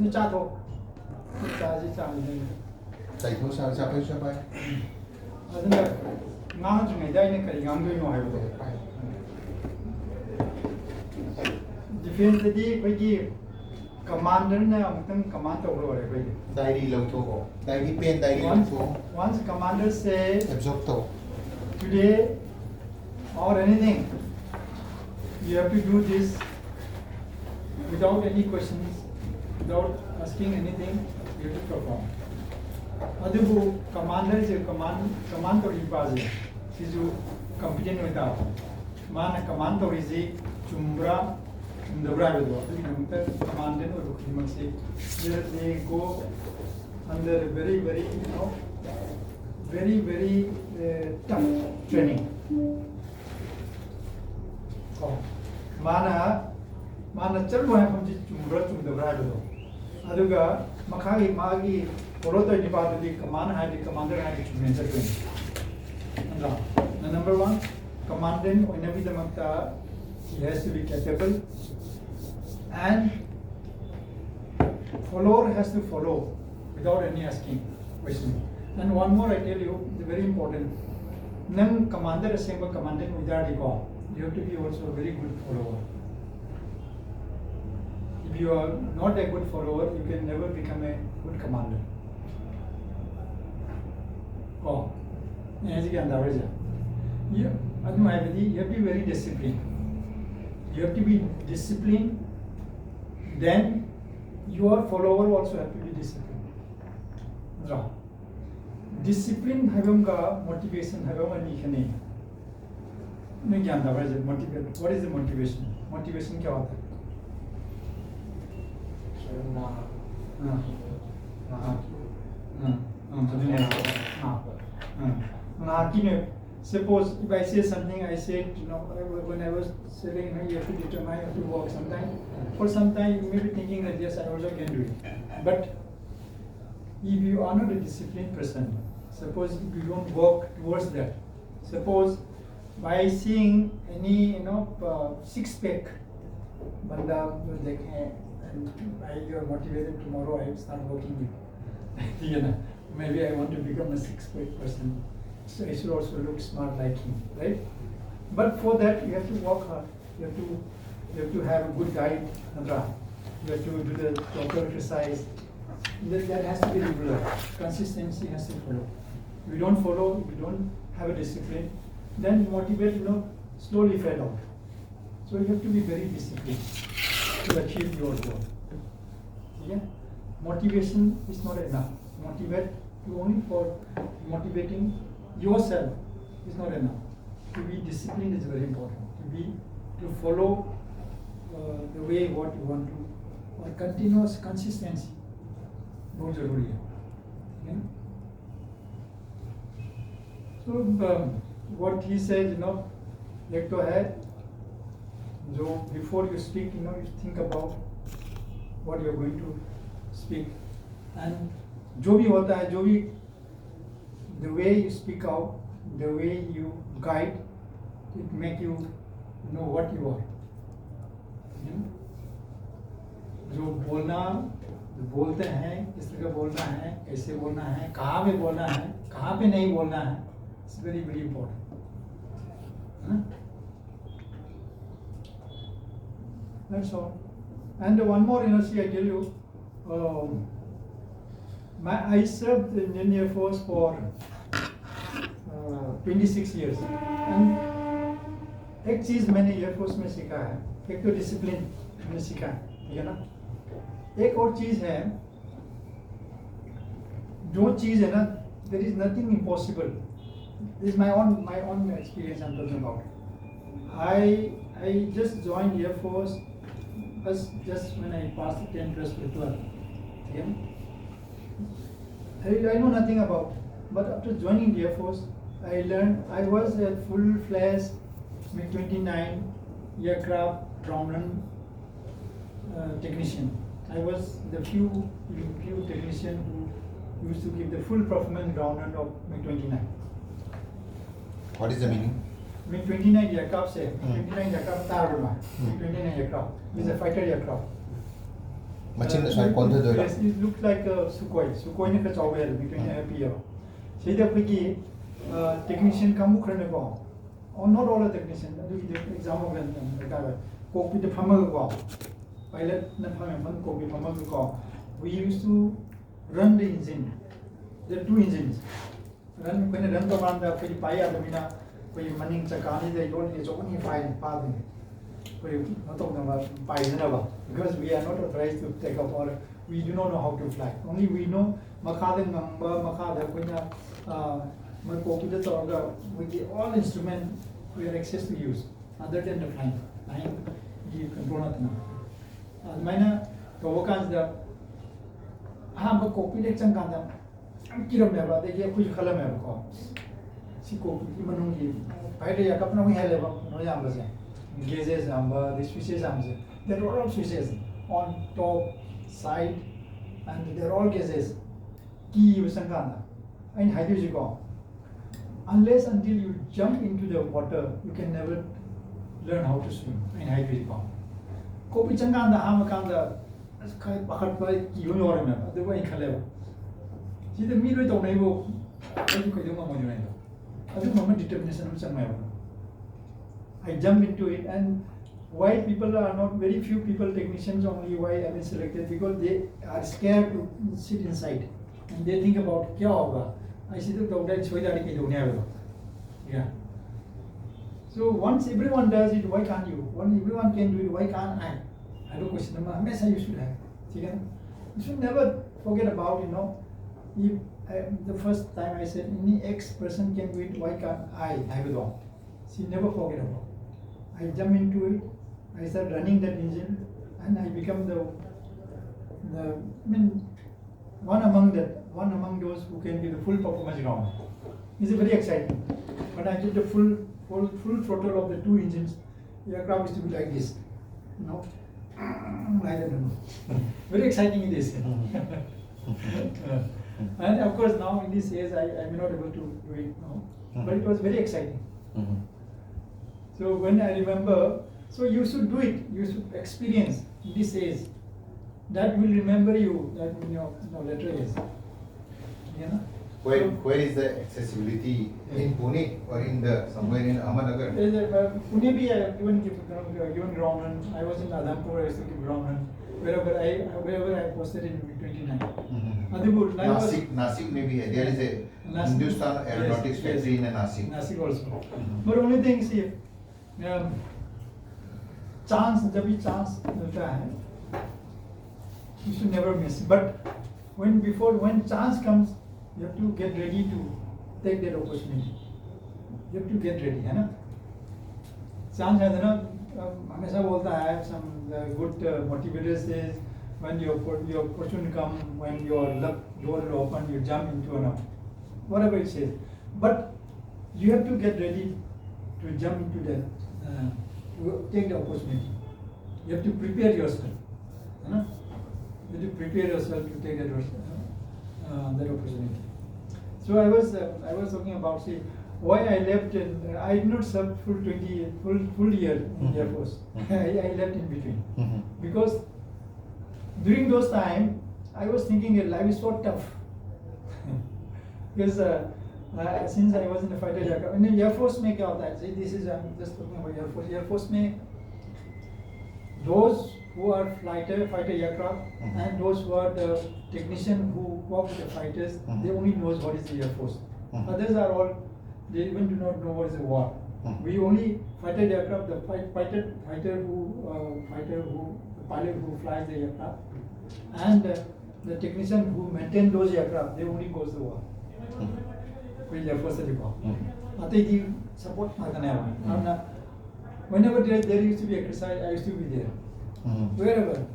นี่จ้าโทจ้าจีจ้านี่ Chạy thôi sao sao phải sao phải. 근데 ngang 중에 다이니까 양도이 놓아요. 디펜스디 거기 commander는 아무튼 command로 그래 거기. Đây đi lâu thôi, đây đi pen, đây đi lâu thôi. Once commander say Absorb thôi. today or anything, you have to do this without any questions, without asking anything, you have to perform. Adubu commander is a command or ipazi. Sizu competent with that. Man command or is a chumbra chumdabra with what? Commandant or Kumaksi. They go under very, very, very tough training. Oh, mana chalu hai pamji chumbra chumdabra with what? Aduga makagi magi. Follow the command had the commander had to mention to him. Number one, commandant whenever the makta he has to be capable and follower has to follow without any asking question. And one more I tell you, very important. Nang commander assemble commandant without the call. You have to be also a very good follower. If you are not a good follower, you can never become a good commander. Oh, as you can you have to be very disciplined. You have to be disciplined, then your follower also have to be disciplined. Discipline havunga motivation havunga nikhane. Motivate. What is the motivation? Motivation क्या होता है? Suppose if I say something, I said, when I was saying, you have to determine, you have to walk sometime. For some time, you may be thinking that yes, I also can do it. But if you are not a disciplined person, suppose if you don't work towards that, suppose by seeing any, six-pack, banda will like, and you are motivated tomorrow, I will start working with. Maybe I want to become a six-pack person. So I should also look smart like him, right? But for that you have to work hard. You have to have a good diet, you have to do the proper exercise. That has to be regular. Consistency has to follow. If you don't follow, if you don't have a discipline, then motivate, slowly fade out. So you have to be very disciplined to achieve your goal. Yeah? Motivation is not enough. Motivate you only for motivating yourself is not enough. To be disciplined is very important. To follow the way what you want to, or continuous consistency. बहुत जरूरी है. So what he says, एक तो है जो before you speak, you think about what you are going to speak, and जो भी होता है, जो भी the way you speak out, the way you guide, it make you know what you are. जो बोलते हैं, किस तरह बोलना है, कैसे बोलना है, कहाँ पे बोलना है, कहाँ पे नहीं बोलना है, it's very very important. That's all. And one more, I tell you, I served in the Indian Air Force for 26 years. And एक चीज मैंने एयर फोर्स में सीखा है, एक तो डिसिप्लिन मैंने सीखा है, ठीक है ना? एक और चीज है, जो चीज है ना, there is nothing impossible. This is my own experience I'm talking about. I just joined Air Force just when I passed 10 plus 12. Okay? I know nothing about, but after joining the Air Force, I learned. I was a full-fledged MiG-29 aircraft ground technician. I was the few technician who used to give the full performance ground of MiG-29. What is the meaning? MiG-29 aircraft MiG-29 aircraft MiG-29 aircraft is a fighter aircraft. Machin na sai kon the Yes, it looks like a Sukhoi. Sukhoi ne ka chaw hai between happy ho. Sei da pagi technician kamu khane ko. Or not all the technician. The example when ka cockpit the phama ko. Pilot na phama man cockpit phama ko. We used to run the engine. There are two engines. When run the one the pagi paya the mina pagi manning chakani the yon is only fine path. Because we are not authorized to take off or we do not know how to fly. Only we know Makada Ngamba, Makada Kunya, Makokuda, with all instruments we have access to use, other than the flying. Flying, you control nothing. Mina, the Wakans, the Hamba Kopilek Chankanda, Kirameva, they gave Kujalameva. Siko, Imanungi, Paida Yakapna, we had no Yambaza. Gazes, the switches, there are all switches on top, side, and they are all gazes. Key Sankana. And how do you go? Unless until you jump into the water, you can never learn how to swim. And how do you go? Kopi Chankanda, Hamakanda, as Kai Bakat, you know, remember, the way in Kaleva. See the mirror of Navo, I think I do Mamma. I do Mamma determination of some. I jump into it, and why people are not, very few people, technicians only, why I been selected, because they are scared to sit inside and they think about kya hoga. I see the doctor show that yeah. So once everyone does it, why can't you? When everyone can do it, why can't I? I have a question. You should have. You should never forget about, if the first time I said any X person can do it, why can't I? I will go. See, never forget about it. I jump into it, I start running that engine, and I become one among those who can be the full performance ground. It's very exciting. But I did the full throttle of the two engines. The aircraft is to be like this, I don't know. Very exciting it is. And of course now in this age I am not able to do it now, but it was very exciting. So when I remember, so you should do it, you should experience this age. That will remember you that in your later years. Where is the accessibility in Pune or in somewhere in Ahmednagar? Pune bhi I given ground run. I was in Adhampur, I used to give ground run. Wherever I posted in 29. Nasik maybe there is a Hindustan Aeronautics factory in Nasik. Nasik also. But only thing, see, chance, जब भी chance मिलता है, you should never miss. But when chance comes, you have to get ready to take that opportunity. You have to get ready, है ना? Chance है ना, हमेशा बोलता है, some good motivators says, when your opportunity comes, when your luck door will open, you jump into whatever it says. But you have to get ready to jump into that, to take the opportunity. You have to prepare yourself. You have to prepare yourself to take that opportunity. So I was talking about, see, why I left. I did not serve full year in the Air Force. I left in between because during those time I was thinking life is so tough because since I was in the fighter aircraft, in the Air Force में क्या होता है? See, this is I'm just talking about Air Force. Air Force में those who are fighter aircraft and those who are the technician who work with the fighters, they only knows what is the Air Force. Others are all, they even do not know what is the war. We only fighter aircraft, the pilot who flies the aircraft, and the technician who maintain those aircraft, they only goes to war. We Air Force support whenever there used to be exercise, I used to be there. Wherever.